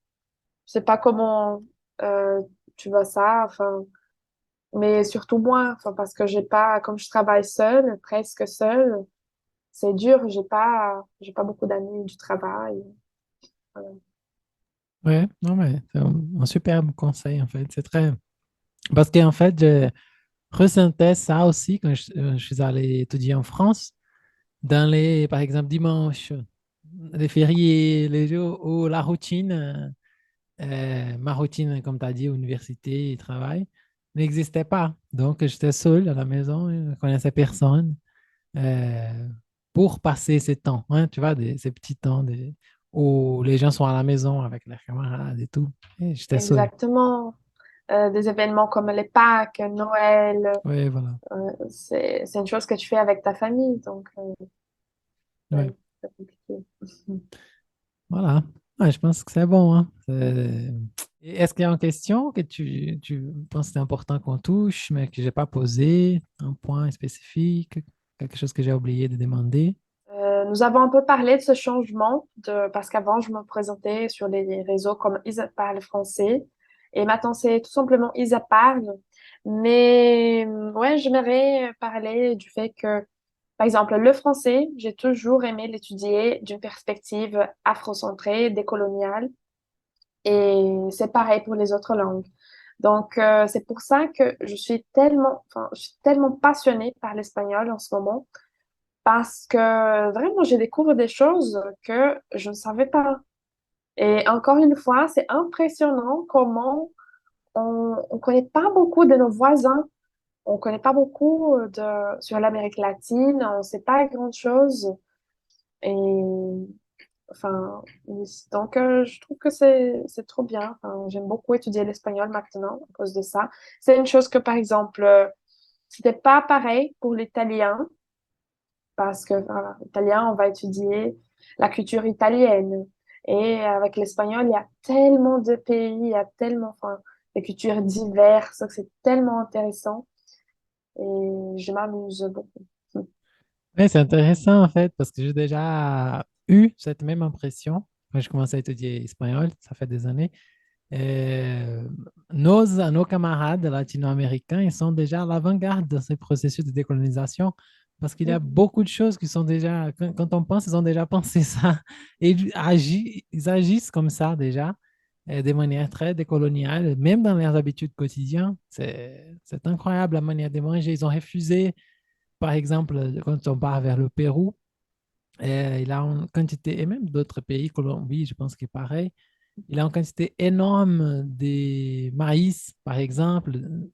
Je sais pas comment euh, tu vois ça, enfin, mais surtout moi, enfin, parce que j'ai pas, comme je travaille seule, presque seule, c'est dur, j'ai pas beaucoup d'amis du travail. Voilà. ouais, non, mais c'est un superbe conseil, en fait. C'est très. Parce qu'en fait, je ressentais ça aussi quand je suis allé étudier en France, dans les, par exemple, dimanche, les fériés, les jours où la routine, ma routine, comme tu as dit, université et travail, n'existait pas. Donc, j'étais seul à la maison, je ne connaissais personne euh, pour passer ces temps, hein, tu vois, ces petits temps où les gens sont à la maison avec leurs camarades et tout. Et j'étais seul. Exactement. Des événements comme les Pâques, Noël, Oui, voilà. c'est une chose que tu fais avec ta famille, donc Ouais. ouais, c'est compliqué. Voilà. Ouais, je pense que c'est bon, hein. Et est-ce qu'il y a une question que tu penses que c'est important qu'on touche, mais que je n'ai pas posé, un point spécifique, quelque chose que j'ai oublié de demander? Nous avons un peu parlé de ce changement, parce qu'avant, je me présentais sur les réseaux comme Isa parle français, et maintenant, c'est tout simplement Isa parle. Mais ouais, j'aimerais parler du fait que, par exemple, le français, j'ai toujours aimé l'étudier d'une perspective afrocentrée, décoloniale, et c'est pareil pour les autres langues. Donc, c'est pour ça que je suis tellement passionnée par l'espagnol en ce moment parce que vraiment, je découvre des choses que je ne savais pas. Et encore une fois, c'est impressionnant comment on connaît pas beaucoup de nos voisins. On connaît pas beaucoup sur l'Amérique latine. On sait pas grand-chose. Et enfin, oui. Donc, je trouve que c'est trop bien. Enfin, j'aime beaucoup étudier l'espagnol maintenant à cause de ça. C'est une chose que, par exemple, c'était pas pareil pour l'italien. Parce que voilà, italien, on va étudier la culture italienne. Et avec l'espagnol, il y a tellement de pays, il y a tellement, enfin, des cultures diverses, que c'est tellement intéressant et je m'amuse beaucoup. Oui, c'est intéressant en fait, parce que j'ai déjà eu cette même impression quand je commençais à étudier espagnol, ça fait des années. Euh, nos camarades latino-américains, ils sont déjà à l'avant-garde de ce processus de décolonisation parce qu'il y a Mhm. beaucoup de choses qui sont déjà, quand on pense, ils ont déjà pensé ça et ils agissent comme ça déjà, de manière très décoloniale, même dans leurs habitudes quotidiennes. C'est incroyable la manière de manger. Ils ont refusé, par exemple, quand on part vers le Pérou, il a une quantité, et même d'autres pays, Colombie, je pense que est pareil, il a une quantité énorme de maïs, par exemple,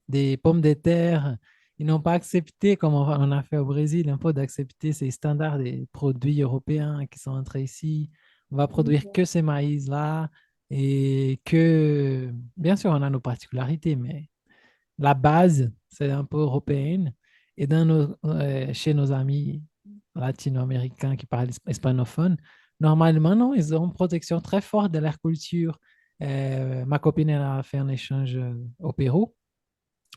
des pommes de terre. Ils n'ont pas accepté, comme on a fait au Brésil, un peu d'accepter ces standards des produits européens qui sont entrés ici. On va produire Mhm. que ces maïs-là et que, bien sûr, on a nos particularités, mais la base, c'est un peu européenne. Et chez nos amis latino-américains qui parlent hispanophone, normalement, non, ils ont une protection très forte de leur culture. Ma copine, elle a fait un échange au Pérou.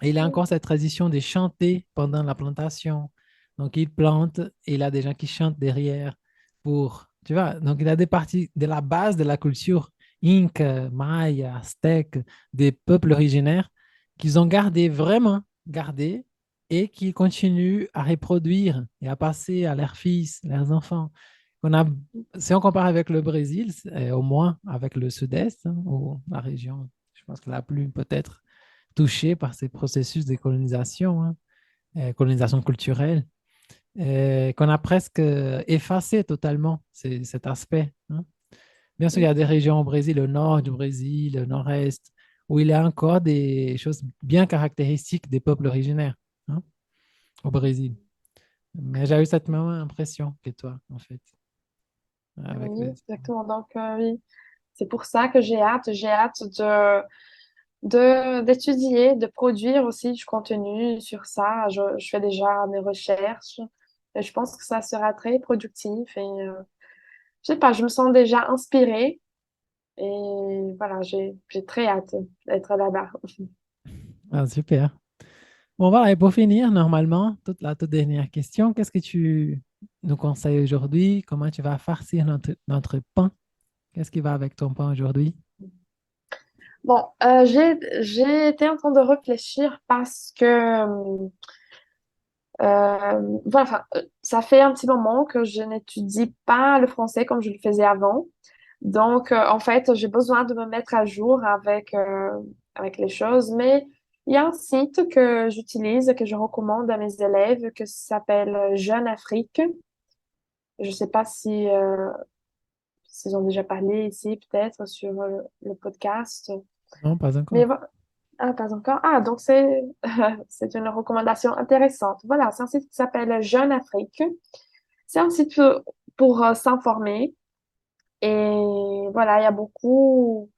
Et il a encore cette tradition de chanter pendant la plantation. Donc, il plante et il a des gens qui chantent derrière pour, tu vois, donc il a des parties de la base de la culture inca, maya, aztèque, des peuples originaires qu'ils ont gardé, vraiment gardé, et qui continuent à reproduire et à passer à leurs fils, leurs enfants. On a, si on compare avec le Brésil, au moins avec le sud-est, hein, ou la région, je pense que la plus peut-être touchés par ces processus de colonisation, hein, colonisation culturelle, qu'on a presque effacé totalement cet aspect, hein. Bien sûr, il y a des Mhm. régions au Brésil, le nord du Brésil, le nord-est, où il y a encore des choses bien caractéristiques des peuples originaires, hein, au Brésil. Mais j'ai eu cette même impression que toi, en fait, avec Oui, les... exactement. Donc, oui, c'est pour ça que j'ai hâte d'étudier, de produire aussi du contenu sur ça. Je fais déjà mes recherches et je pense que ça sera très productif et je sais pas, je me sens déjà inspirée et voilà, j'ai très hâte d'être là-bas. Ah, super. Bon, voilà, et pour finir, normalement, la toute dernière question, qu'est-ce que tu nous conseilles aujourd'hui? Comment tu vas farcir notre pain? Qu'est-ce qui va avec ton pain aujourd'hui? Bon, j'ai été en train de réfléchir parce que voilà, enfin, ça fait un petit moment que je n'étudie pas le français comme je le faisais avant. Donc, en fait, j'ai besoin de me mettre à jour avec les choses. Mais il y a un site que j'utilise, que je recommande à mes élèves, que ça s'appelle Jeune Afrique. Je ne sais pas s'ils ont déjà parlé ici, peut-être, sur le podcast. Non, pas Mais encore. ah, pas encore. Ah, donc c'est c'est une recommandation intéressante. Voilà, c'est un site qui s'appelle Jeune Afrique. C'est un site pour s'informer. Et voilà, il y a beaucoup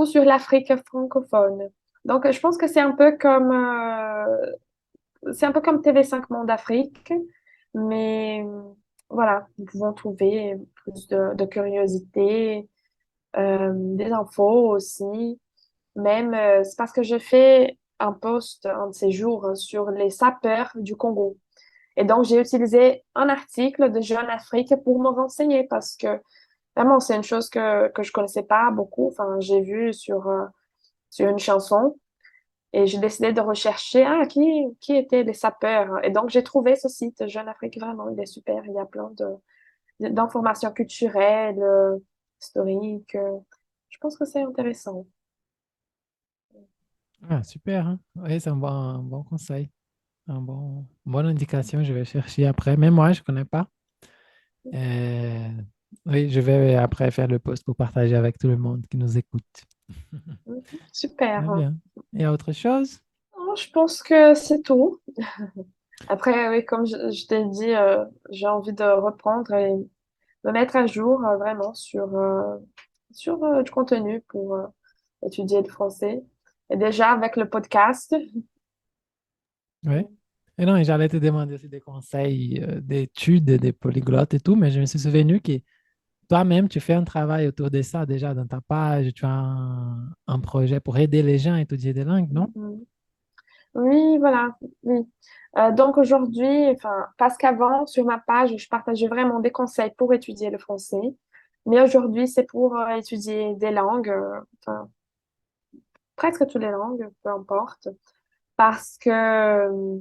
sur l'Afrique francophone. Donc, je pense que c'est un peu comme TV5 Monde Afrique, mais voilà, nous pouvons trouver plus de curiosité, des infos aussi. Même, c'est parce que j'ai fait un post un de ces jours sur les sapeurs du Congo. Et donc, j'ai utilisé un article de Jeune Afrique pour me renseigner parce que vraiment, c'est une chose que je connaissais pas beaucoup. Enfin, j'ai vu sur une chanson et j'ai décidé de rechercher qui étaient les sapeurs. Et donc, j'ai trouvé ce site Jeune Afrique, vraiment, il est super. Il y a plein d'informations culturelles, historiques. Je pense que c'est intéressant. Ah, super, hein? Oui, c'est un bon conseil, une bonne indication. Je vais chercher après. Mais moi, je ne connais pas. Euh, oui, je vais après faire le post pour partager avec tout le monde qui nous écoute. Mhm. Très Super. bien. Il y a autre chose? Oh, je pense que c'est tout. Après, oui, comme je t'ai dit, j'ai envie de reprendre et me mettre à jour vraiment sur du contenu pour étudier le français. Et déjà avec le podcast. Oui. Et non, et j'allais te demander aussi des conseils d'études, des polyglottes et tout, mais je me suis souvenu que toi-même, tu fais un travail autour de ça déjà dans ta page. Tu as un projet pour aider les gens à étudier des langues, non? Mhm. Oui, voilà, oui. Donc aujourd'hui, enfin, parce qu'avant, sur ma page, je partageais vraiment des conseils pour étudier le français. Mais aujourd'hui, c'est pour étudier des langues, enfin, presque toutes les langues, peu importe. Parce que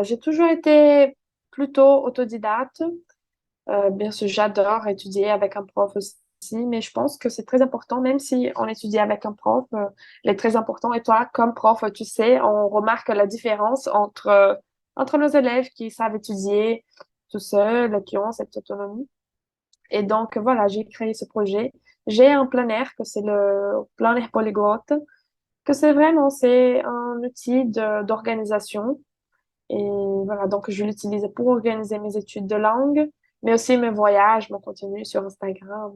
j'ai toujours été plutôt autodidacte. Bien sûr, j'adore étudier avec un prof aussi, mais je pense que c'est très important, même si on étudie avec un prof, il est très important. Et toi, comme prof, tu sais, on remarque la différence entre nos élèves qui savent étudier tout seuls, qui ont cette autonomie. Et donc, voilà, j'ai créé ce projet. J'ai un planner, que c'est le planner polyglotte, que c'est un outil d'organisation et voilà, donc je l'utilise pour organiser mes études de langue, mais aussi mes voyages, mon contenu sur Instagram,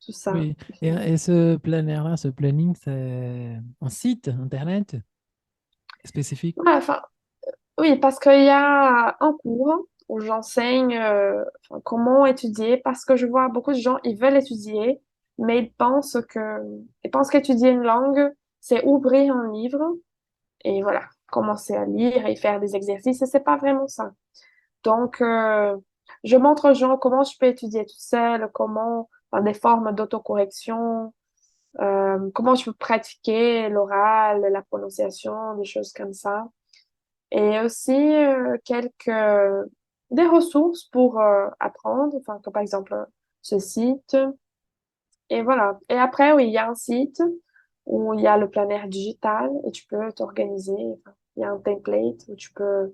tout ça. Oui. Et ce plein air-là, ce planning, c'est un site internet spécifique. Ouais, enfin, oui, parce qu'il y a un cours où j'enseigne enfin, comment étudier, parce que je vois beaucoup de gens, ils veulent étudier, mais ils pensent qu'étudier une langue, c'est ouvrir un livre et voilà, commencer à lire et faire des exercices, et c'est pas vraiment ça. Donc, je montre aux gens comment je peux étudier tout seul, comment, par des formes d'autocorrection, comment je peux pratiquer l'oral, la prononciation, des choses comme ça. Et aussi des ressources pour apprendre, enfin, comme par exemple ce site. Et voilà. Et après, oui, il y a un site où il y a le planner digital et tu peux t'organiser. Enfin, il y a un template où tu peux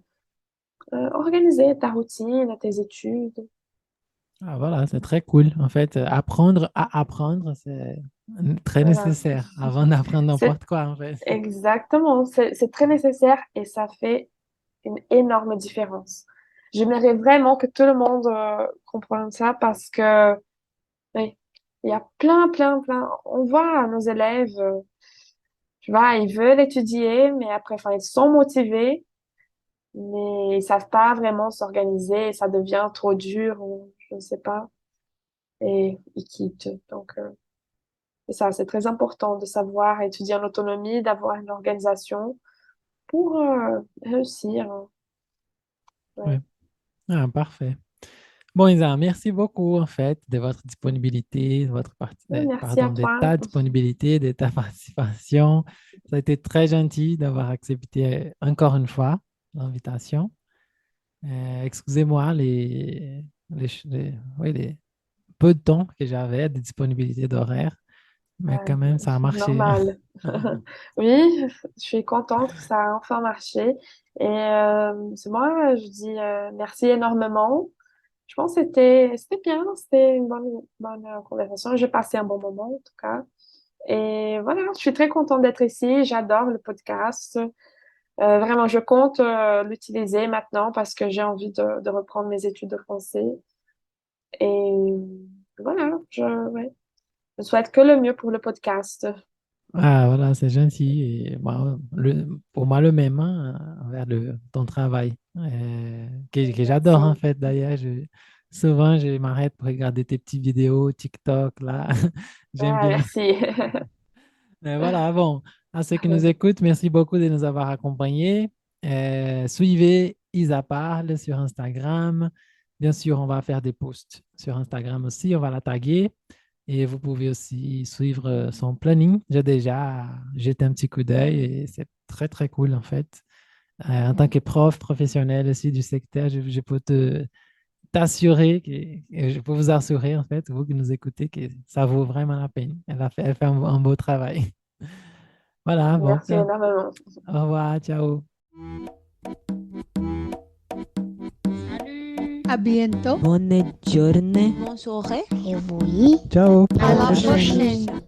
organiser ta routine, tes études. Ah, voilà, c'est très cool. En fait, apprendre à apprendre, c'est très Voilà. nécessaire avant d'apprendre C'est n'importe quoi, en fait. exactement, c'est très nécessaire et ça fait une énorme différence. J'aimerais vraiment que tout le monde comprenne ça parce que oui, il y a plein. On voit nos élèves, tu vois, ils veulent étudier, mais après, enfin, ils sont motivés, mais ils savent pas vraiment s'organiser, et ça devient trop dur. je ne sais pas, et ils quittent. Donc, c'est ça, c'est très important de savoir étudier en autonomie, d'avoir une organisation pour réussir. Oui. Ouais. Ah, parfait. Bon, Isa, merci beaucoup en fait de votre disponibilité, de Merci à pardon, de toi. ta disponibilité, de ta participation. Ça a été très gentil d'avoir accepté encore une fois l'invitation. Excusez-moi oui, les peu de temps que j'avais de disponibilité d'horaire, mais quand même, ça a marché. Normal. Oui, je suis contente que ça a enfin marché. Et c'est moi, je dis merci énormément. Je pense que c'était bien, c'était une bonne conversation. J'ai passé un bon moment en tout cas. Et voilà, je suis très contente d'être ici. J'adore le podcast. Vraiment, je compte l'utiliser maintenant parce que j'ai envie de reprendre mes études de français. Et voilà, ouais, je souhaite que le mieux pour le podcast. Ah, voilà, c'est gentil. Et, bah, pour moi, le même, hein, envers ton travail, que j'adore en Merci. fait. D'ailleurs, souvent, je m'arrête pour regarder tes petites vidéos, TikTok, là. J'aime Ah, bien. merci. Mais voilà, bon, à ceux qui nous écoutent, merci beaucoup de nous avoir accompagnés. Suivez Isa Parle sur Instagram. Bien sûr, on va faire des posts sur Instagram aussi. On va la taguer. Et vous pouvez aussi suivre son planning. J'ai déjà jeté un petit coup d'œil et c'est très, très cool en fait. En tant que prof professionnel aussi du secteur, je peux t'assurer, et je peux vous assurer en fait, vous qui nous écoutez, que ça vaut vraiment la peine. Elle fait un beau travail. Voilà, bon, Merci énormément. au revoir, ciao. Salut. À bientôt. Bonne journée. Bonne soirée. Et oui. Ciao. À la prochaine. prochaine.